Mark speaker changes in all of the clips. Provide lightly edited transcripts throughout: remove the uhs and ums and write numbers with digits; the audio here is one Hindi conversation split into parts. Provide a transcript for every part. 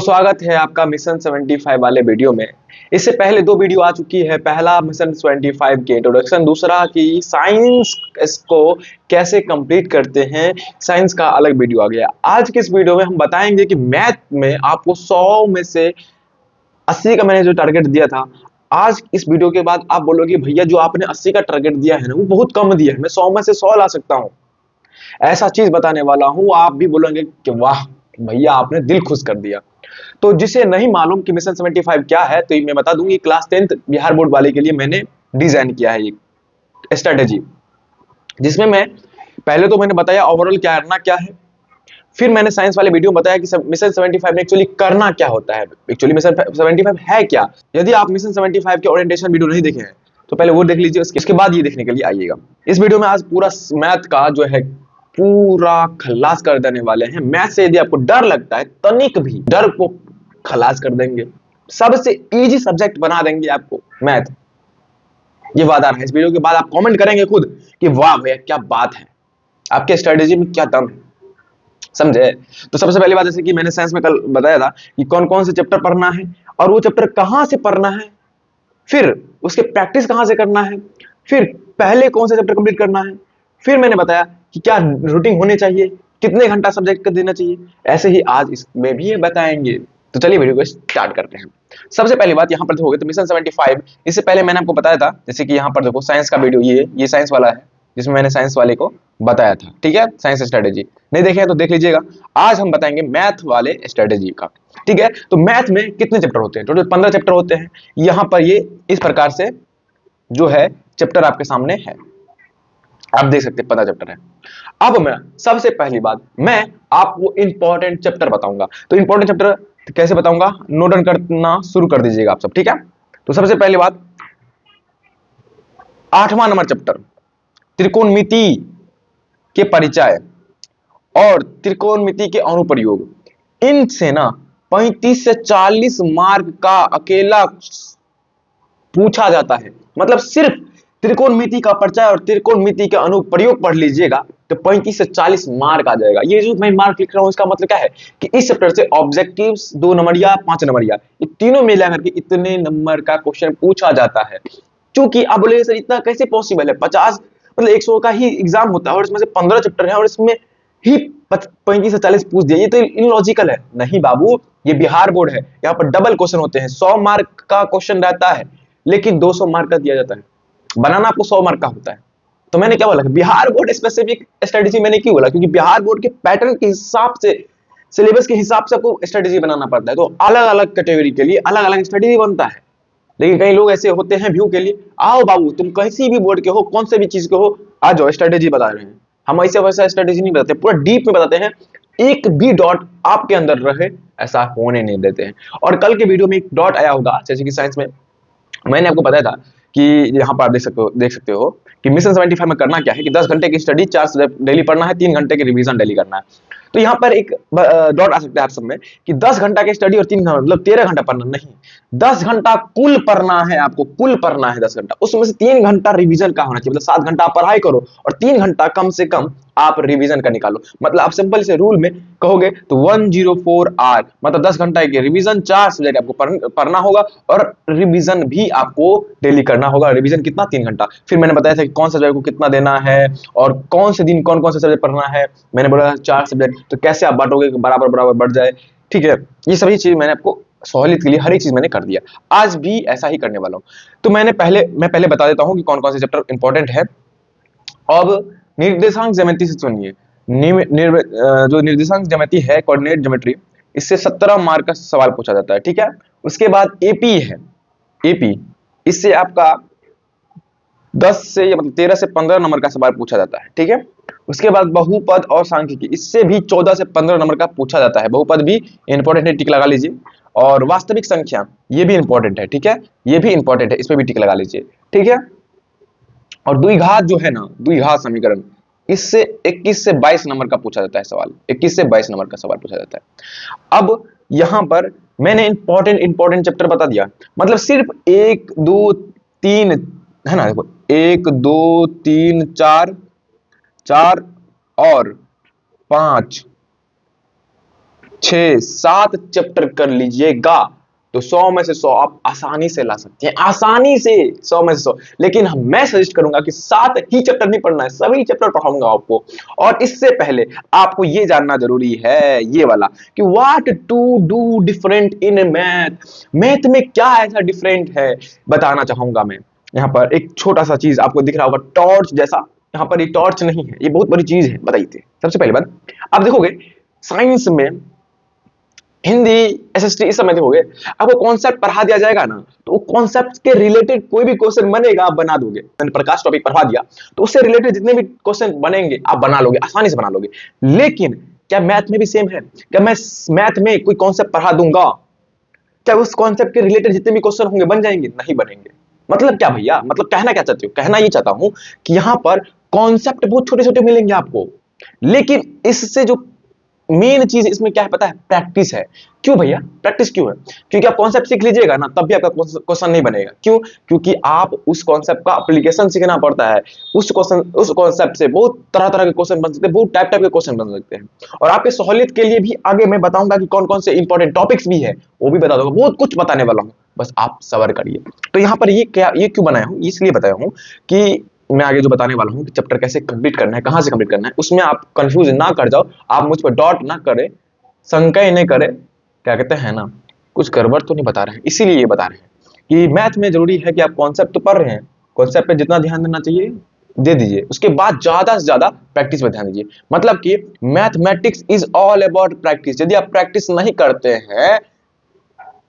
Speaker 1: स्वागत है आपका मिशन 75 वाले वीडियो में। इससे पहले दो वीडियो आ चुकी है। पहला मिशन 75 की इंट्रोडक्शन, दूसरा कि साइंस को कैसे कंप्लीट करते हैं, साइंस का अलग वीडियो आ गया। आज के इस वीडियो में हम बताएंगे कि मैथ में आपको 100 में से 80 का मैंने जो टारगेट दिया था, आज इस वीडियो के बाद आप बोलोगे भैया जो आपने 80 का टारगेट दिया है ना वो बहुत कम दिया है, मैं 100 में से 100 ला सकता हूँ। ऐसा चीज बताने वाला हूं, आप भी बोलेंगे कि वाह भैया आपने दिल खुश कर दिया। तो जिसे नहीं मालूम कि मिशन 75 क्या है, तो मैं बता दूंगी। क्लास 10th बिहार बोर्ड वाले के लिए मैंने डिजाइन किया है ये स्ट्रेटेजी, जिसमें मैं पहले तो मैंने बताया ओवरऑल क्या करना क्या है, फिर मैंने साइंस वाले वीडियो में बताया कि मिशन 75 में एक्चुअली करना क्या होता है, एक्चुअली मिशन 75 है क्या। यदि आप मिशन 75 के ओरिएंटेशन वीडियो नहीं देखे हैं तो पहले वो देख लीजिए, उसके बाद ये देखने के लिए आइएगा। इस वीडियो में आज पूरा मैथ का जो है पूरा खलास कर देने वाले हैं। मैथ से यदि आपको डर लगता है, तनिक भी डर को खलास कर देंगे, सबसे इजी सब्जेक्ट बना देंगे आपको मैथ, ये वादा है। इस वीडियो के बाद आप कमेंट करेंगे खुद कि वाह भैया क्या बात है, आपके स्ट्रेटेजी में क्या दम है, समझे। तो सबसे पहली बात, जैसे कि मैंने साइंस में कल बताया था कि कौन कौन से चैप्टर पढ़ना है और वो चैप्टर कहां से पढ़ना है, फिर उसके प्रैक्टिस कहां से करना है, फिर पहले कौन सा चैप्टर कंप्लीट करना है, फिर मैंने बताया कि क्या रूटीन होने चाहिए, कितने घंटा सब्जेक्ट का देना चाहिए। ऐसे ही आज इसमें भी बताएंगे। तो चलिए वीडियो को स्टार्ट करते हैं। सबसे पहली बात यहाँ पर देखोगे तो मिशन 75, इससे पहले मैंने आपको बताया था, जैसे कि यहाँ पर देखो साइंस का वीडियो, ये साइंस वाला है जिसमें मैंने साइंस वाले को बताया था, ठीक है। साइंस स्ट्रेटेजी नहीं देखे हैं तो देख लीजिएगा। आज हम बताएंगे मैथ वाले स्ट्रेटेजी का, ठीक है। तो मैथ में कितने चैप्टर होते हैं? टोटल 15 चैप्टर होते हैं। यहाँ पर ये इस प्रकार से जो है चैप्टर आपके सामने है, आप देख सकते हैं 15 चैप्टर है। अब मैं सबसे पहली बात मैं आपको इंपॉर्टेंट चैप्टर बताऊंगा। तो इंपॉर्टेंट चैप्टर कैसे बताऊंगा, नोट डाउन करना शुरू कर दीजिएगा आप सब, ठीक है। तो सबसे पहली बात 8वां नंबर चैप्टर, त्रिकोणमिति के परिचय और त्रिकोणमिति के अनुप्रयोग। इनसे ना 35 से 40 मार्क का अकेला पूछा जाता है। मतलब सिर्फ त्रिकोणमिति का परिचय और त्रिकोणमिति के अनुप्रयोग पढ़ लीजिएगा तो 35 से 40 मार्क आ जाएगा। ये जो मैं मार्क लिख रहा हूं इसका मतलब क्या है कि इस चैप्टर से ऑब्जेक्टिव्स 2 नंबरिया 5 नंबरिया ये तीनों मिला करके इतने नंबर का क्वेश्चन पूछा जाता है। क्योंकि आप बोले सर इतना कैसे पॉसिबल है, 50 मतलब 100 का ही एग्जाम होता है और इसमें से 15 चैप्टर है और इसमें ही 35 से 40 पूछ दिया, ये तो इलॉजिकल है। नहीं बाबू, ये बिहार बोर्ड है, यहाँ पर डबल क्वेश्चन होते हैं। 100 मार्क का क्वेश्चन रहता है लेकिन 200 मार्क का दिया जाता है, बनाना आपको 100 मार्क का होता है। तो मैंने क्या बोला, बिहार बोर्ड स्पेसिफिक स्ट्रेटेजी मैंने क्यों बोला, क्योंकि बिहार बोर्ड के पैटर्न के हिसाब से, सिलेबस के हिसाब से आपको स्ट्रेटेजी बनाना पड़ता है। तो अलग अलग कैटेगरी के लिए अलग अलग स्ट्रेटेजी बनता है। लेकिन कई लोग ऐसे होते हैं व्यू के लिए, आओ बाबू तुम किसी भी बोर्ड के हो, कौन से भी चीज के हो, आ जाओ स्ट्रेटेजी बता रहे हैं। हम ऐसे वैसा स्ट्रेटेजी नहीं बताते, पूरा डीप में बताते हैं, एक भी डॉट आपके अंदर रहे ऐसा होने नहीं देते हैं। और कल के वीडियो में एक डॉट आया होगा, जैसे कि साइंस में मैंने आपको बताया था कि यहाँ पर आप देख सकते हो कि मिशन 75 में करना क्या है कि 10 घंटे की स्टडी, 4 सब्जेक्ट डेली पढ़ना है, 3 घंटे की रिवीजन डेली करना है। तो यहाँ पर एक डॉट आ सकता है आप सब में कि 10 घंटा की स्टडी और 3 घंटा मतलब 13 घंटा पढ़ना, नहीं 10 घंटा कुल पढ़ना है आपको, कुल पढ़ना है 10 घंटा, उसमें से 3 घंटा रिवीजन का होना चाहिए। मतलब 7 घंटा आप पढ़ाई करो और 3 घंटा कम से कम आप रिवीजन का निकालो। मतलब आप सिंपल से रूल में कहोगे तो 104 आर मतलब 10 घंटा की रिवीजन, 4 सब्जेक्ट आपको पढ़ना होगा और रिवीजन भी आपको डेली करना होगा। रिवीजन कितना, 3 घंटा। फिर मैंने बताया था कि कौन सा सब्जेक्ट को कितना देना है और कौन से दिन कौन कौन से सब्जेक्ट पढ़ना है। मैंने बोला 4 सब्जेक्ट, तो कैसे आप बांटोगे बराबर बराबर बढ़ जाए, ठीक है। ये सभी चीज मैंने आपको सहूलियत के लिए हर एक चीज मैंने कर दिया। आज भी ऐसा ही करने वाला हूं। तो मैं पहले बता देता हूं कि कौन कौन से चैप्टर इंपॉर्टेंट है। अब निर्देशांक ज्यामिति से सुनिए। जो निर्देशांक ज्यामिति है, कोऑर्डिनेट ज्योमेट्री, इससे 17 मार्क का सवाल पूछा जाता है, ठीक है। उसके बाद एपी है, एपी इससे आपका 10 से या मतलब 13 से 15 नंबर का सवाल पूछा जाता है, ठीक है। उसके बाद बहुपद और सांख्यिकी, इससे भी 14 से 15 नंबर का पूछा जाता है। बहुपद भी इंपॉर्टेंट है, टिक लगा लीजिए। और वास्तविक संख्या ये भी इंपॉर्टेंट है, ठीक है, ये भी इंपॉर्टेंट है, इसमें भी टिक लगा लीजिए, ठीक है। और द्विघात जो है ना, द्विघात समीकरण, इससे 21 से 22 नंबर का पूछा जाता है सवाल, 21 से 22 नंबर का सवाल पूछा जाता है। अब यहां पर मैंने इंपॉर्टेंट चैप्टर बता दिया। मतलब सिर्फ 1 2 3 है ना, देखो 1 2 3 4 4 और 5, 6 7 चैप्टर कर लीजिएगा तो 100 में से 100 आप आसानी से ला सकते हैं, आसानी से 100 में से 100। लेकिन मैं सजेस्ट करूंगा कि 7 ही चैप्टर नहीं पढ़ना है, सभी चैप्टर पढ़ाऊंगा आपको। और इससे पहले आपको ये जानना जरूरी है, ये वाला, कि what to do different in math. Math में क्या ऐसा डिफरेंट है बताना चाहूंगा मैं। यहाँ पर एक छोटा सा चीज आपको दिख रहा होगा टॉर्च जैसा, यहाँ पर ये टॉर्च नहीं है, ये बहुत बड़ी चीज है, बताइए। सबसे पहली बात आप देखोगे साइंस में, हिंदी, एसएसटी, इस समय देखोगे आपको कॉन्सेप्ट पढ़ा दिया जाएगा ना, तो कॉन्सेप्ट के रिलेटेड कोई भी क्वेश्चन बनेगा आप बना दोगे। मैंने प्रकाश टॉपिक पढ़ा दिया तो उससे रिलेटेड जितने भी क्वेश्चन बनेंगे आप बना लोगे, आसानी से बना लोगे। लेकिन क्या मैथ में भी सेम है? क्या मैं मैथ में कोई कॉन्सेप्ट पढ़ा दूंगा, क्या उस कॉन्सेप्ट के रिलेटेड जितने भी क्वेश्चन होंगे बन जाएंगे? नहीं बनेंगे। मतलब क्या भैया, मतलब कहना क्या चाहते हो? कहना ये चाहता हूं कि यहां पर कॉन्सेप्ट बहुत छोटे छोटे मिलेंगे आपको, लेकिन इससे जो मेन चीज इसमें क्या है पता है? प्रैक्टिस है। क्यों भैया प्रैक्टिस क्यों है? क्योंकि आप कॉन्सेप्ट सीख लीजिएगा ना तब भी आपका क्वेश्चन नहीं बनेगा। क्यों? क्योंकि आप उस कॉन्सेप्ट का एप्लीकेशन सीखना पड़ता है। उस कॉन्सेप्ट से बहुत तरह तरह के क्वेश्चन बन सकते हैं, बहुत टाइप टाइप के क्वेश्चन बन सकते हैं। और आपके सहूलियत के लिए भी आगे मैं बताऊंगा कि कौन कौन से इंपॉर्टेंट टॉपिक्स भी है, वो भी बता दूंगा, बहुत कुछ बताने वाला हूं, बस आप सब्र करिए। तो यहाँ पर ये क्यों बनाया हूं? इसलिए बताया हूं कि मैं आगे जो बताने वाला हूं कि चैप्टर कैसे कंप्लीट करना है, कहां से कंप्लीट करना है, उसमें आप कंफ्यूज ना कर जाओ, आप मुझ पर डॉट ना करें, शंका ही नहीं करे, क्या कहते हैं ना, कुछ गड़बड़ तो नहीं बता रहे हैं। इसीलिए ये बता रहे हैं कि मैथ में जरूरी है कि आप कॉन्सेप्ट तो पढ़ रहे हैं, कॉन्सेप्ट पे जितना ध्यान देना चाहिए दे दीजिए, उसके बाद ज्यादा से ज्यादा प्रैक्टिस पे ध्यान दीजिए। मतलब कि mathematics is all about practice. यदि आप प्रैक्टिस नहीं करते हैं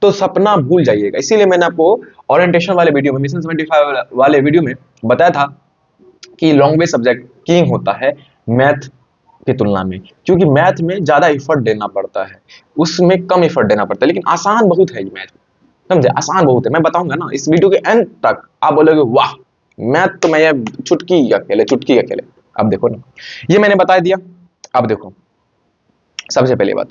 Speaker 1: तो सपना भूल जाइएगा। इसीलिए मैंने आपको ओरिएंटेशन वाले वीडियो में, मिशन 75 वाले वीडियो में बताया था कि लॉन्ग वे सब्जेक्ट किंग होता है मैथ की तुलना में, क्योंकि मैथ में ज्यादा एफर्ट देना पड़ता है, उसमें कम एफर्ट देना पड़ता है, लेकिन आसान बहुत है ये मैथ। समझे? आसान बहुत है। मैं बताऊंगा ना इस वीडियो के एंड तक, आप बोलोगे वाह मैथ तो मैं ये चुटकी अकेले। अब देखो ना, ये मैंने बता दिया। अब देखो सबसे पहले बात,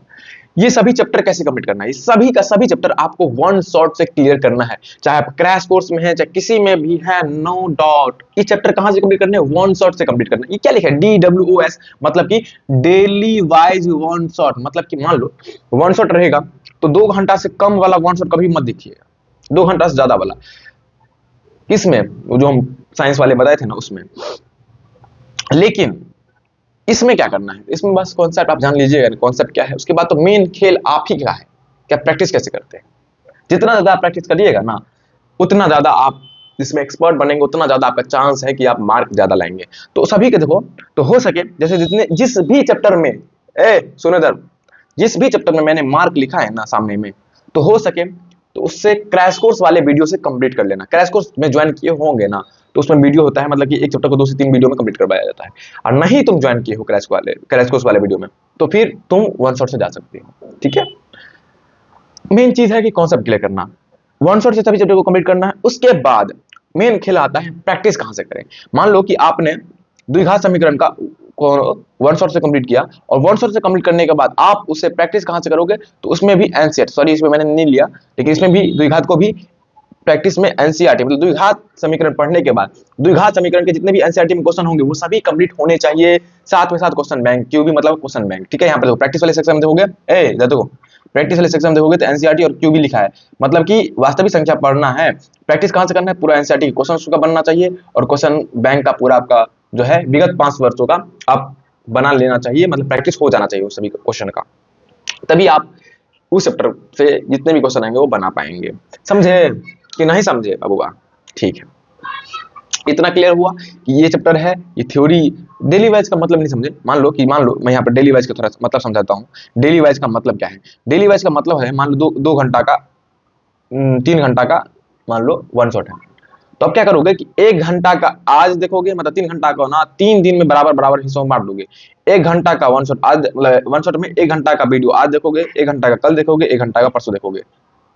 Speaker 1: ये सभी चैप्टर कैसे कंप्लीट करना है? ये सभी का सभी चैप्टर आपको वन शॉट से क्लियर करना है, चाहे आप क्रैश कोर्स में है चाहे किसी में भी है, नो डाउट। ये चैप्टर कहां से कंप्लीट करने हैं? वन शॉट से कंप्लीट करना है। ये क्या लिखा है? DWOS, मतलब कि डेली वाइज वन शॉट। मतलब कि मान लो वन शॉट रहेगा तो 2 घंटा से कम वाला वन शॉट कभी मत देखिएगा, 2 घंटा से ज्यादा वाला। किसमें? जो हम साइंस वाले बताए थे ना उसमें। लेकिन इसमें क्या करना है? इसमें बस कॉन्सेप्ट आप जान लीजिएगा, कॉन्सेप्ट क्या है, उसके बाद तो मेन खेल आप ही का है कि आप प्रैक्टिस कैसे करते हैं। जितना ज्यादा आप प्रैक्टिस करिएगा ना उतना ज्यादा आप इसमें एक्सपर्ट बनेंगे, उतना ज्यादा आपका चांस है कि आप मार्क ज्यादा लाएंगे। तो सभी के देखो, तो हो सके जैसे जिस भी चैप्टर में, सुनो इधर, जिस भी चैप्टर में मैंने मार्क लिखा है ना सामने में, तो हो सके तो उससे क्रैश कोर्स वाले वीडियो से कंप्लीट कर लेना। क्रैश कोर्स में ज्वाइन किए होंगे ना, तो उसमें वीडियो होता है, मतलब कि एक चैप्टर को 2 से 3 वीडियो में कंप्लीट करवाया जाता है। और नहीं तुम ज्वाइन किए हो क्रैश कोर्स वाले वीडियो में, तो फिर तुम वन शॉट से जा सकते हो। ठीक है, मेन चीज है कि कॉन्सेप्ट क्लियर करना, वन शॉट से सभी चैप्टर को कंप्लीट करना है। उसके बाद मेन खेल आता है प्रैक्टिस कहां से करें। मान लो कि आपने द्विघात समीकरण का वन शॉट से कंप्लीट किया, और वन शॉट से कंप्लीट करने के बाद आप उससे प्रैक्टिस कहां से करोगे? तो उसमें भी एनसीईआरटी, सॉरी इसमें मैंने नहीं लिया, लेकिन इसमें भी द्विघात को भी प्रैक्टिस में एनसीईआरटी, मतलब द्विघात समीकरण पढ़ने के बाद द्विघात समीकरण के जितने भी एनसीईआरटी में क्वेश्चन होंगे वो सभी कंप्लीट होने चाहिए। साथ में साथ क्वेश्चन बैंक, क्यूबी मतलब क्वेश्चन बैंक। ठीक है, यहाँ पे देखो प्रैक्टिस वाले सेक्शन में देखोगे, देखो प्रैक्टिस वाले सेक्शन में देखोगे तो एनसीईआरटी और क्यूबी लिखा है, मतलब कि वास्तविक संख्या पढ़ना है। प्रैक्टिस कहां से करना है? पूरा एनसीईआरटी क्वेश्चन का बनना चाहिए, और क्वेश्चन बैंक का पूरा आपका जो है विगत 5 वर्षों का आप बना लेना चाहिए, मतलब प्रैक्टिस हो जाना चाहिए उस सभी क्वेश्चन का, तभी आप उस चैप्टर से जितने भी क्वेश्चन आएंगे वो बना पाएंगे। समझे कि नहीं समझे बबुआ? ठीक है, इतना क्लियर हुआ कि ये चैप्टर है, ये थ्योरी। डेली वाइज का मतलब नहीं समझे? मान लो मैं यहाँ पर डेली वाइज का थोड़ा मतलब समझाता हूँ। डेली वाइज का मतलब क्या है? डेली वाइज का मतलब है, मान लो 2 घंटा का 3 घंटा का मान लो वन शॉट है, तो आप क्या करोगे कि 1 घंटा का आज देखोगे, मतलब 3 घंटा का ना 3 दिन में बराबर बराबर हिस्सों में बांट दोगे। 1 घंटा का वन शॉट आज, मतलब वन शॉट में 1 घंटा का वीडियो आज देखोगे, 1 घंटा का कल देखोगे, 1 घंटा का परसों देखोगे।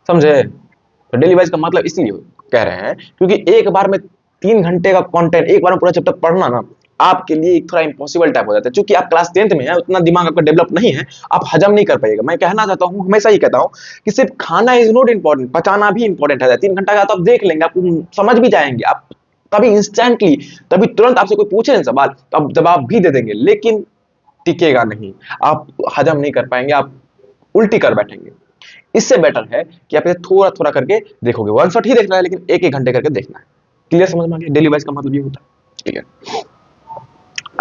Speaker 1: समझे? तो डेली वाइज का मतलब इसलिए कह रहे हैं क्योंकि एक बार में 3 घंटे का कंटेंट एक बार में पूरा चैप्टर पढ़ना ना आपके लिए थोड़ा इंपॉसिबल टाइप हो जाता है। क्योंकि आप क्लास 10th में है, उतना दिमाग आपका डेवलप नहीं है, आप हजम नहीं कर पाएगा। मैं कहना चाहता हूँ, हमेशा ही कहता हूँ कि सिर्फ खाना इज नॉट इंपॉर्टेंट, पचाना भी इंपॉर्टेंट है। 3 घंटा का तो आप देख लेंगे, आप समझ भी जाएंगे, आप तभी इंस्टेंटली, तभी तुरंत आपसे कोई पूछे ना सवाल तो आप जवाब भी दे देंगे, लेकिन टिकेगा नहीं, आप हजम नहीं कर पाएंगे, आप उल्टी कर बैठेंगे। इससे बेटर है कि आप इसे थोड़ा थोड़ा करके देखोगे, वन शॉट ही देखना है लेकिन एक एक घंटे करके देखना है। क्लियर, समझ में आ गया? डेली वाइज का मतलब ये होता है। क्लियर।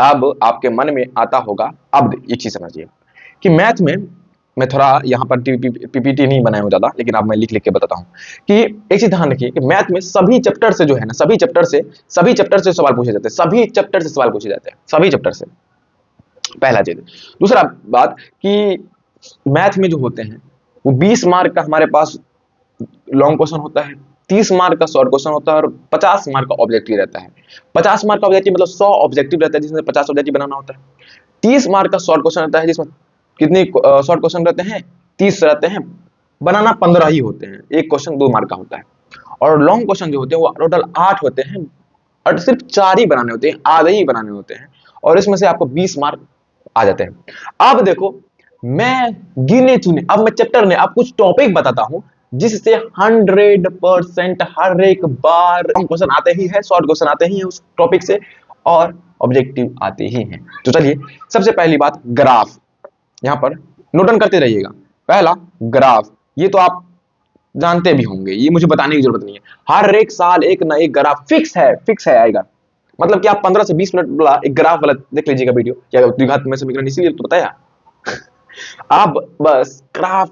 Speaker 1: अब आपके मन में आता होगा, अब एक चीज समझिए कि मैथ में, मैं थोड़ा यहाँ पर पीपीटी नहीं बनाया हूं ज्यादा, लेकिन अब मैं लिख लिख के बताता हूँ कि एक चीज ध्यान रखिए कि मैथ में सभी चैप्टर से जो है ना, सभी चैप्टर से सवाल पूछे जाते हैं, सभी चैप्टर से सवाल पूछे जाते हैं, सभी चैप्टर से। पहला चीज। दूसरा बात कि मैथ में जो होते हैं वो 20 मार्क का हमारे पास लॉन्ग क्वेश्चन होता है, 30 मार्क का शॉर्ट क्वेश्चन होता है और 50 मार्क का ऑब्जेक्टिव रहता है। 50 मार्क का ऑब्जेक्टिव मतलब 100 ऑब्जेक्टिव रहता है जिसमें 50 ऑब्जेक्टिव बनाना होता है। 30 मार्क का शॉर्ट क्वेश्चन रहता है जिसमें कितने शॉर्ट क्वेश्चन रहते हैं, 30 रहते हैं, बनाना 15 ही होते हैं, एक क्वेश्चन 2 मार्क का होता है। और लॉन्ग क्वेश्चन जो होते हैं वो टोटल 8 होते हैं और सिर्फ 4 ही बनाने होते हैं, आधे ही बनाने होते हैं, और इसमें से आपको 20 मार्क आ जाते हैं। अब देखो, मैं गिने चुने, अब मैं चैप्टर में अब कुछ टॉपिक बताता हूं जिससे 100% हर एक बार लॉन्ग क्वेश्चन आते ही है, शॉर्ट क्वेश्चन आते ही है उस टॉपिक से, और ऑब्जेक्टिव आते ही हैं। तो चलिए, सबसे पहली बात ग्राफ, यहां पर नोट डाउन करते रहिएगा। पहला ग्राफ, ये तो आप जानते भी होंगे, ये मुझे बताने की जरूरत नहीं है, हर एक साल एक ना एक ग्राफ फिक्स है आएगा। मतलब कि आप 15 से 20 मिनट वाला एक ग्राफ वाला देख लीजिएगा वीडियो, या द्विघात में समीकरण, इसीलिए तो बताया। आप बस ग्राफ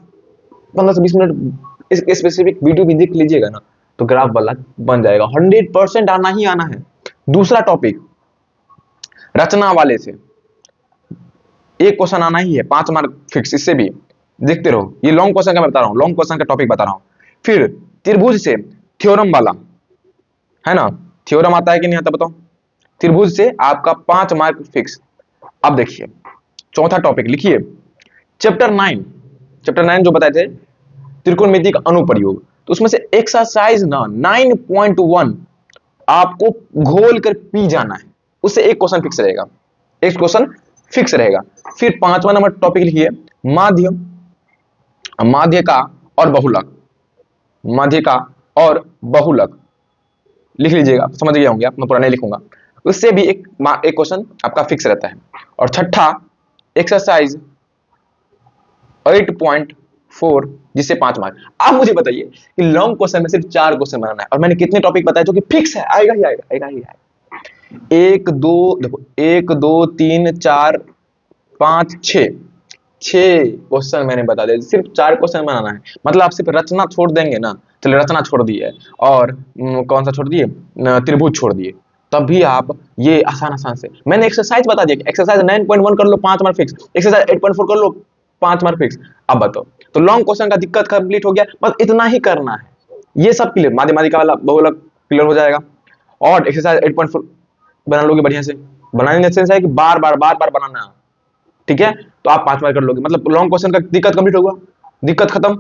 Speaker 1: 15 से 20 मिनट इस स्पेसिफिक वीडियो भी देख लीजिएगा ना, तो ग्राफ वाला बन जाएगा, 100% आना ही आना है। दूसरा टॉपिक, रचना वाले से एक क्वेश्चन आना ही है, 5 मार्क फिक्स, इससे भी देखते रहो। ये लॉन्ग क्वेश्चन का मैं बता रहा हूं, लॉन्ग क्वेश्चन का टॉपिक बता रहा हूं। फिर त्रिभुज से थ्योरम वाला है ना, थ्योरम आता है कि नहीं आता बताओ। त्रिभुज से आपका 5 मार्क फिक्स। अब देखिए, चौथा टॉपिक लिखिए, चैप्टर 9 जो बताए थे, त्रिकोणमिति का अनुप्रयोग। तो उसमें से एक्सरसाइज ना 9.1 आपको घोल कर पी जाना है, उससे एक क्वेश्चन फिक्स रहेगा, एक क्वेश्चन फिक्स रहेगा। फिर 5वां नंबर टॉपिक लिखिए, माध्य, माध्य का और बहुलक, माध्य का और बहुलक लिख लीजिएगा, समझ गए होंगे आप, मैं पूरा नहीं लिखूंगा। उससे भी एक क्वेश्चन आपका फिक्स रहता है। और छठा, एक्सरसाइज 8.4 जिससे 5 मार्क। अब मुझे बताइए कि लॉन्ग क्वेश्चन में सिर्फ 4 क्वेश्चन बनाना है और मैंने कितने टॉपिक बताए जो कि फिक्स है, आएगा ही आएगा, आएगा ही आएगा। 1 2 देखो, 1 2 3 4 5 6 क्वेश्चन मैंने बता दिया, सिर्फ 4 क्वेश्चन बनाना है। मतलब आप सिर्फ रचना छोड़ देंगे ना, चलिए रचना छोड़ दिए और कौन सा छोड़ दिए, त्रिभुज छोड़ दिए, तब भी आप ये आसान से, मैंने एक्सरसाइज बता दिया, एक्सरसाइज 9.1 कर लो 5 मार्क फिक्स, एक्सरसाइज 8.4 कर लो 5 मार्क फिक्स। अब बताओ, तो लॉन्ग क्वेश्चन का दिक्कत कंप्लीट हो गया, बस इतना ही करना है, ये सब क्लियर, माध्यमातिका वाला बहुलक क्लियर हो जाएगा। और एक्सरसाइज 8.4 बना लोगे बढ़िया से, बनाने का सेंस है कि बार बार बनाना है, ठीक है, तो आप 5 मार्क कर लोगे, मतलब लॉन्ग क्वेश्चन का दिक्कत कंप्लीट होगा, दिक्कत खत्म।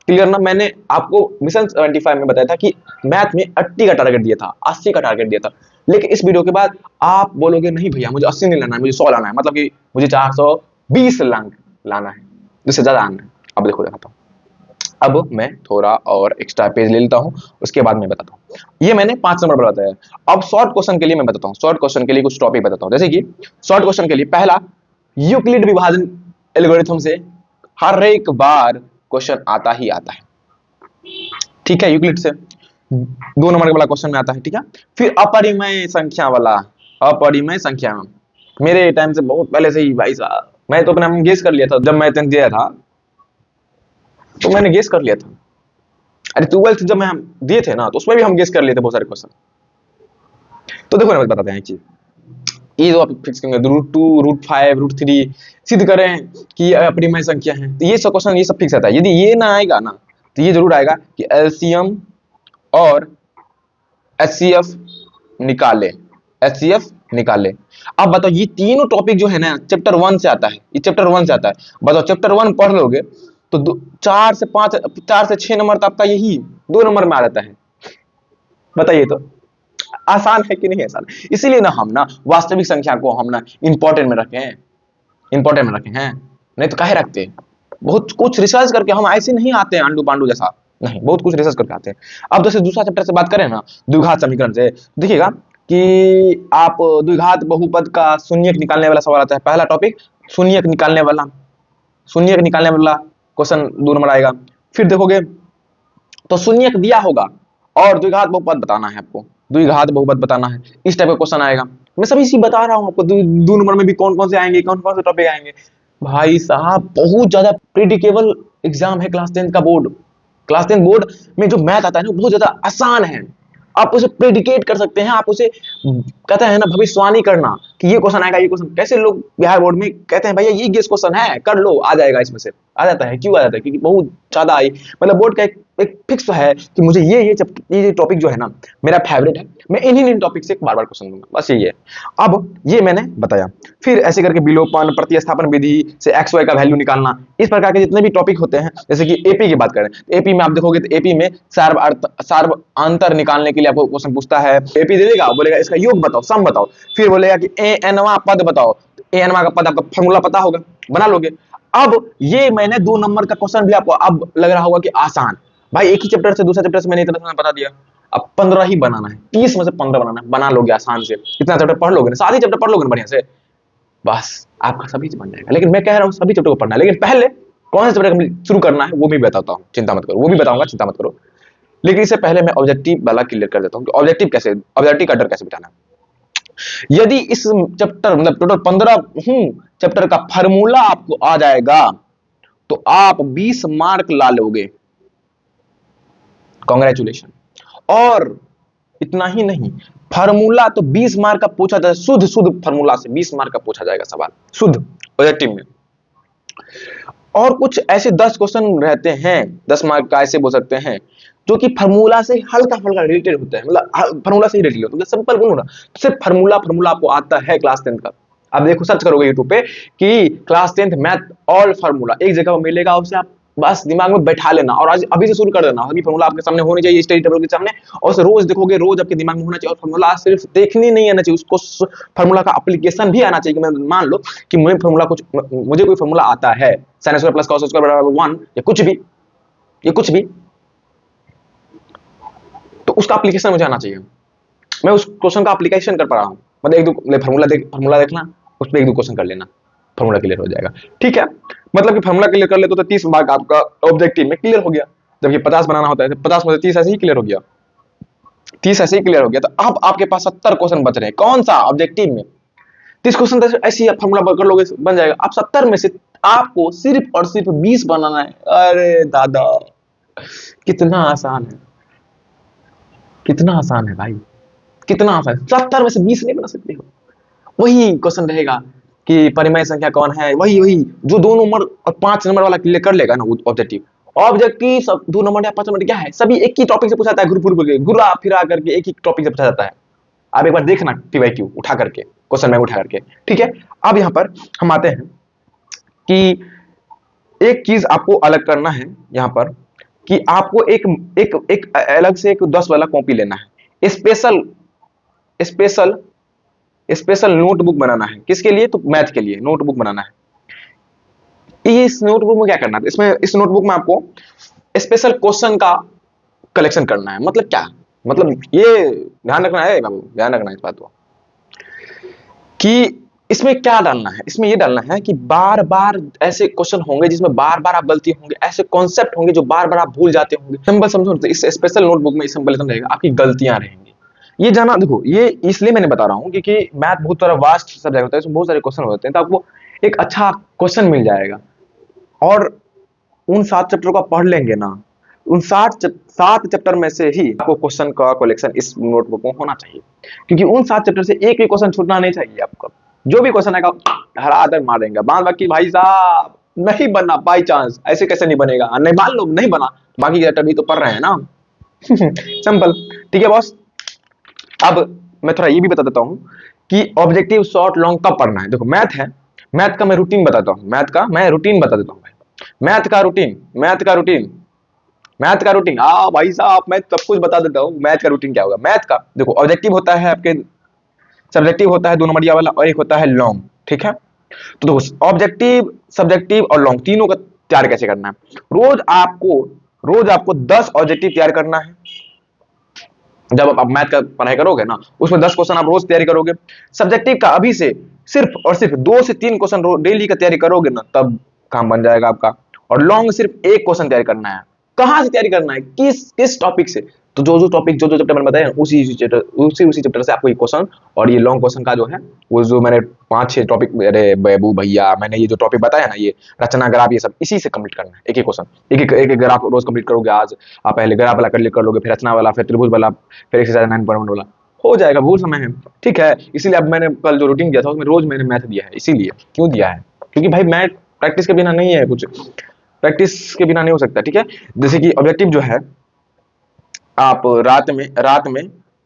Speaker 1: क्लियर ना? मैंने आपको मिशन 75 में बताया था कि मैथ में 80 का टारगेट दिया था, 80 का टारगेट दिया था, लेकिन इस वीडियो के बाद आप बोलोगे नहीं भैया मुझे 80 नहीं लाना है, मुझे 100 लाना है, मतलब कि मुझे 420 लाना है, जिससे ज्यादा आना है। अब देखो दिखाता हूँ, अब मैं थोड़ा और एक्स्ट्रा पेज ले लेता हूं, उसके बाद मैं बताता हूं। ये मैंने 5 नंबर पर बताया। अब शॉर्ट क्वेश्चन के लिए मैं बताता हूं, शॉर्ट क्वेश्चन के लिए कुछ टॉपिक बताता हूं, जैसे कि शॉर्ट क्वेश्चन के लिए पहला, यूक्लिड विभाजन एल्गोरिथम से हर एक बार क्वेश्चन आता ही आता है, ठीक है, यूक्लिड से 2 नंबर वाला क्वेश्चन में आता है, ठीक है। फिर अपरिमेय संख्या वाला, अपरिमेय संख्या में मेरे टाइम से बहुत पहले से ही भाई साहब, मैं तो अपना गेस कर लिया था जब मैं 10th दिया था, तो मैंने गेस कर लिया था। अरे 12th जब मैं दिए थे ना, तो उसमें भी हम गेस कर लिए थे बहुत सारे क्वेश्चन। तो देखो ना बताते हैं एक चीज, ये जो आप फिक्स करेंगे √2 √5 √3 सिद्ध करें कि अपरिमेय संख्या है, तो ये सब क्वेश्चन ये सब फिक्स रहता है। यदि ये ना आएगा ना, तो ये जरूर आएगा कि एलसीएम और एचसीएफ निकाले, एचसीएफ निकाले। अब बताओ, ये तीनों टॉपिक जो है ना चैप्टर 1 से आता है, ये चैप्टर 1 से आता है। बताओ चैप्टर 1 पढ़ लोगे तो 4 से 5 4 से 6 नंबर तो आपका यही 2 नंबर में आ जाता है। बताइए तो आसान है कि नहीं आसान? इसीलिए ना हम ना वास्तविक संख्या को हम ना इंपॉर्टेंट में रखे हैं, इंपॉर्टेंट में रखे हैं, नहीं तो काहे रखते हैं। बहुत कुछ रिसर्च करके हम ऐसे नहीं आते हैं अंडू पांडू जैसा, नहीं, बहुत कुछ रिसर्च करके आते हैं। अब जैसे दूसरा चैप्टर से बात करें ना, द्विघात समीकरण से, देखिएगा कि आप द्विघात बहुपद का शून्यक निकालने वाला सवाल आता है। पहला टॉपिक शून्यक निकालने वाला, शून्यक निकालने वाला क्वेश्चन 2 नंबर आएगा। फिर देखोगे तो शून्यक दिया होगा और द्विघात बहुपद बताना है आपको, द्विघात बहुपद बताना है, इस टाइप का क्वेश्चन आएगा। मैं सभी चीज बता रहा हूं आपको, 2 नंबर में भी कौन कौन से आएंगे, कौन कौन से टॉपिक आएंगे। भाई साहब बहुत ज्यादा प्रिडिकेबल एग्जाम है क्लास 10 का बोर्ड। क्लास 10 बोर्ड में जो मैथ आता है ना बहुत ज्यादा आसान है, आप उसे प्रेडिकेट कर सकते हैं, आप उसे कहते हैं ना भविष्यवाणी करना कि ये क्वेश्चन आएगा, ये क्वेश्चन। कैसे लोग बिहार बोर्ड में कहते हैं भैया ये गेस क्वेश्चन है, कर लो आ जाएगा, इसमें से आ जाता है। क्यों आ जाता है? क्योंकि बहुत ज्यादा आई, मतलब बोर्ड का एक फिक्स है कि मुझे ये टॉपिक जो है ना मेरा फेवरेट है, मैं इन्हीं टॉपिक से बार बार क्वेश्चन दूंगा, बस यही है। अब ये मैंने बताया। फिर ऐसे करके विलोपन, प्रतिस्थापन विधि से एक्स वाई का वैल्यू निकालना, इस प्रकार के जितने भी टॉपिक होते हैं। जैसे कि एपी की बात करें, एपी में आप देखोगे तो एपी में सार्वअंतर निकालने के लिए आपको क्वेश्चन पूछता है। एपी दे देगा, बोलेगा इसका योग बताओ, सम बताओ, फिर बोलेगा कि ए एनवा पद बताओ, ए एनवा का पद आपका फॉर्मूला पता होगा, बना लोगे। अब ये मैंने 2 नंबर का क्वेश्चन भी आपको अब लग रहा होगा कि आसान, भाई एक ही चैप्टर से दूसरा चैप्टर से मैंने इतना बता दिया, अब 15 ही बनाना है, 30 में से 15 बनाना है, बना लोगे आसान से। इतना चैप्टर पढ़ लोगे ना, सारे चैप्टर पढ़ लोगे ना बढ़िया से, बस आपका सभी बन जाएगा। लेकिन मैं कह रहा हूं सभी चैप्टर को पढ़ना है, लेकिन पहले कौन से चैप्टर शुरू करना है वो भी बताता हूं, चिंता मत करो, वो भी बताऊंगा, चिंता मत करो। लेकिन इससे पहले मैं ऑब्जेक्टिव वाला क्लियर कर देता हूं कि ऑब्जेक्टिव का डर कैसे बिठाना है। यदि इस चैप्टर मतलब टोटल 15 चैप्टर का फार्मूला आपको आ जाएगा तो आप 20 मार्क ला लोगे, कांग्रेचुलेशन। और इतना ही नहीं, फार्मूला तो 20 मार्क का पूछा जाए, शुद्ध फार्मूला से 20 मार्क का पूछा जाएगा सवाल, शुद्ध ऑब्जेक्टिव में। और कुछ ऐसे 10 क्वेश्चन रहते हैं, 10 मार्क का ऐसे बोल सकते हैं जो कि फार्मूला से हल्का फुल्का रिलेटेड होता है, मतलब फार्मूला से ही रिलेटेड होता है, सिंपल बोलूं ना, सिर्फ फार्मूला आपको आता है क्लास 10 का। आप देखो सर्च करोगे यूट्यूब पे कि क्लास 10 मैथ ऑल फार्मूला, एक जगह मिलेगा, उसे आप बस दिमाग में बैठा लेना और आज अभी से शुरू कर देना। अभी फार्मूला आपके सामने होनी चाहिए, स्टडी टेबल के सामने, और उसे रोज देखोगे, रोज आपके दिमाग में होना चाहिए। और फार्मूला सिर्फ देखनी नहीं आना चाहिए, उसको फार्मूला का एप्लीकेशन भी आना चाहिए। कि मान लो कि मुझे कोई फार्मूला आता है, sin square plus cos square बराबर 1 या कुछ भी, ये कुछ भी, तो उसका एप्लीकेशन मुझे आना चाहिए। मैं उस क्वेश्चन का एप्लीकेशन कर पा रहा हूं, मतलब एक दो फार्मूला देखना, उस पर एक दो क्वेश्चन कर लेना, फार्मूला क्लियर हो जाएगा। ठीक है, मतलब कि फार्मूला क्लियर कर ले तो 30 मार्क आपका ऑब्जेक्टिव में क्लियर हो गया। जबकि 50 बनाना होता है, 50 में से 30 ऐसे ही क्लियर हो गया, 30 ऐसे ही क्लियर हो गया। तो अब आपके पास 70 क्वेश्चन बच रहे हैं, कौन सा? ऑब्जेक्टिव में 30 क्वेश्चन तो ऐसे ही आप फार्मूला कर लोगे, बन जाएगा। अब 70 में से आपको सिर्फ और सिर्फ 20 बनाना है। अरे दादा, कितना आसान है, कितना आसान है भाई, कितना आसान है। 70 में से 20 नहीं बना सकते हो। वही क्वेश्चन रहेगा कि परिमेय संख्या कौन है, वही जो 2 नंबर और 5 नंबर वाला क्लियर कर लेगा ना ऑब्जेक्टिव सब 2 नंबर या 5 नंबर क्या है, सभी एक ही टॉपिक से पूछा जाता है, घुरा फिरा करके एक ही टॉपिक से पूछा जाता है। आप एक बार देखना PYQ उठा करके, क्वेश्चन बैंक उठा करके। ठीक है, अब यहां पर हम आते हैं कि एक चीज आपको अलग करना है यहां पर, कि आपको एक अलग से एक 10 वाला कॉपी लेना है, स्पेशल नोटबुक बनाना है। किसके लिए? तो मैथ के लिए नोटबुक बनाना है। इस नोटबुक में क्या करना है? इस नोटबुक में आपको स्पेशल क्वेश्चन का कलेक्शन करना है। मतलब क्या? मतलब ये ध्यान रखना है बाबू, ध्यान रखना है इस बात को कि इसमें क्या डालना है। इसमें ये डालना है कि बार बार ऐसे क्वेश्चन होंगे जिसमें बार बार आप गलती होंगे, ऐसे कॉन्सेप्ट होंगे जो बार बार आप भूल जाते होंगे। सिंपल समझो, तो इस स्पेशल नोटबुक में सिंपल रहेगा, आपकी गलतियां रहेंगी। ये जाना, देखो ये इसलिए मैंने बता रहा हूँ क्योंकि मैथ बहुत सारा वास्ट सब्जेक्ट होता है, इसमें बहुत सारे क्वेश्चन होते हैं, तो आपको एक अच्छा क्वेश्चन मिल जाएगा। और उन 7 चैप्टर को आप पढ़ लेंगे ना, उन 7 चैप्टर में से ही आपको क्वेश्चन का कलेक्शन इस नोटबुक में होना चाहिए, क्योंकि उन 7 चैप्टर से एक भी क्वेश्चन छूटना नहीं चाहिए आपको। जो भी क्वेश्चन आएगा हरा दर मार देंगे, बाद बाकी भाई साहब नहीं बना, बाई चांस ऐसे कैसे नहीं बनेगा, नहीं मान लो नहीं बना, बाकी चैप्टर भी तो पढ़ रहे हैं ना। सिंपल। ठीक है बॉस, अब मैं थोड़ा ये भी बता देता हूं कि ऑब्जेक्टिव शॉर्ट लॉन्ग कब पढ़ना है। देखो मैथ है, मैथ का मैं रूटीन बताता हूं, मैथ का मैं रूटीन बता देता हूं भाई। मैथ का रूटीन भाई साहब मैं सब कुछ बता देता हूं। मैथ का रूटीन क्या होगा? मैथ का देखो, ऑब्जेक्टिव होता है आपके, सब्जेक्टिव होता है 2 नंबरिया वाला, और एक होता है लॉन्ग। ठीक है, तो देखो ऑब्जेक्टिव, सब्जेक्टिव और लॉन्ग तीनों का तैयार कैसे करना है। रोज आपको 10 ऑब्जेक्टिव तैयार करना है। जब आप मैथ का पढ़ाई करोगे ना, उसमें 10 क्वेश्चन आप रोज तैयारी करोगे। सब्जेक्टिव का अभी से सिर्फ और सिर्फ 2 से 3 क्वेश्चन डेली का तैयारी करोगे ना, तब काम बन जाएगा आपका। और लॉन्ग सिर्फ एक क्वेश्चन तैयारी करना है। कहां से तैयारी करना है, किस टॉपिक से, तो जो टॉपिक जो चैप्टर मैंने बताया उसी चैप्टर से आपको ये क्वेश्चन और ये लॉन्ग क्वेश्चन का जो है वो जो मैंने 5-6 टॉपिक, अरे बाबू भैया मैंने ये जो टॉपिक बताया ना, ये रचना ग्राफ ये सब इसी से कंप्लीट करना है। एक एक क्वेश्चन एक ग्राफ रोज कंप्लीट करोगे। आज आप पहले ग्राफ वाला कर लोगे, फिर रचना वाला, फिर त्रिभुज वाला, फिर एक्सरसाइज 9.1 वाला हो जाएगा। बहुत समय है, ठीक है। इसीलिए अब मैंने कल जो रूटीन दिया था उसमें रोज मैंने मैथ दिया है। इसीलिए क्यों दिया है, क्योंकि भाई मैथ प्रैक्टिस के बिना नहीं है, कुछ प्रैक्टिस के बिना नहीं हो सकता, ठीक है। जैसे कि ऑब्जेक्टिव जो है आप रात में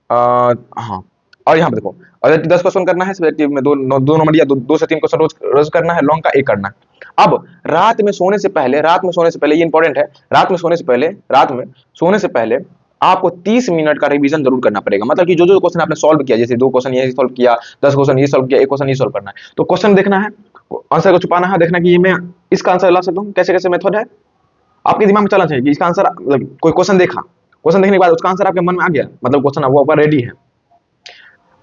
Speaker 1: हाँ, और यहाँ पे देखो ऑब्जेक्टिव 10 क्वेश्चन करना है, सब्जेक्टिव में 2 नंबर या 2 से 3 क्वेश्चन रोज करना है, लॉन्ग का 1 करना है। अब रात में सोने से पहले ये इंपॉर्टेंट है, रात में सोने से पहले आपको 30 मिनट का रिवीजन जरूर करना पड़ेगा। मतलब कि जो क्वेश्चन आपने सॉल्व किया, जैसे 2 क्वेश्चन ये सॉल्व किया, 10 क्वेश्चन ये सॉल्व किया, 1 क्वेश्चन ये सॉल्व करना है, तो क्वेश्चन देखना है, आंसर को छुपाना है, देखना कि ये मैं इसका आंसर ला सकता हूँ, कैसे मेथड है आपके दिमाग में चलना चाहिए कि इसका आंसर, मतलब कोई क्वेश्चन देखा, क्वेश्चन देखने के बाद उसका आंसर आपके मन में आ गया, मतलब क्वेश्चन वो आपका रेडी है।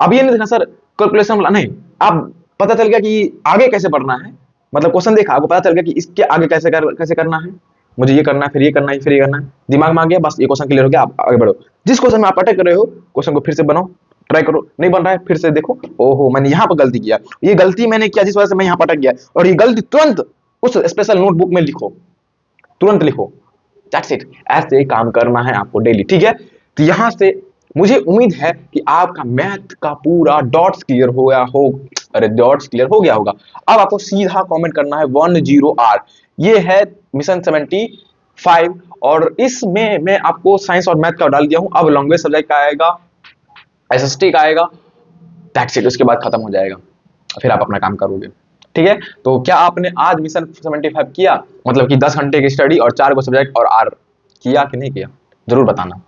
Speaker 1: अब ये नहीं देखना सर कैलकुलेशन वाला नहीं, आप पता चल गया कि आगे कैसे बढ़ना है, मतलब क्वेश्चन देखा आपको पता चल गया कि इसके आगे कैसे करना है, मुझे ये करना है, फिर ये करना है, फिर ये करना है, दिमाग में आ गया, बस ये क्वेश्चन क्लियर हो गया, आप आगे बढ़ो। जिस क्वेश्चन में आप अटक कर रहे हो क्वेश्चन को फिर से बनाओ, ट्राई करो, नहीं बन रहा है फिर से देखो, ओहो मैंने यहाँ पर गलती किया, ये गलती मैंने किया जिस वजह से मैं यहाँ पर अटक गया, और ये गलती तुरंत उस स्पेशल नोटबुक में लिखो, तुरंत लिखो। दैट्स इट, ऐसे ही काम करना है आपको डेली, ठीक है। तो यहां से मुझे उम्मीद है कि आपका मैथ का पूरा डॉट्स क्लियर हो गया हो, अरे डॉट्स क्लियर हो गया होगा। अब आपको सीधा कमेंट करना है 10R, ये है मिशन 75, और इसमें मैं आपको साइंस और मैथ का डाल दिया हूं। अब लैंग्वेज सब्जेक्ट का आएगा, एसएसटी का आएगा, दैट्स इट, उसके बाद खत्म हो जाएगा, फिर आप अपना काम करोगे, ठीक है। तो क्या आपने आज मिशन 75 किया, मतलब कि 10 घंटे की स्टडी और 4 सब्जेक्ट और आर किया कि नहीं किया, जरूर बताना।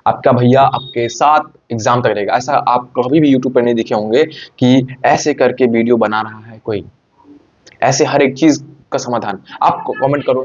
Speaker 1: आपका भैया आपके साथ एग्जाम तक रहेगा। ऐसा आप कभी भी यूट्यूब पर नहीं देखे होंगे कि ऐसे करके वीडियो बना रहा है कोई, ऐसे हर एक चीज का समाधान। आप कमेंट करो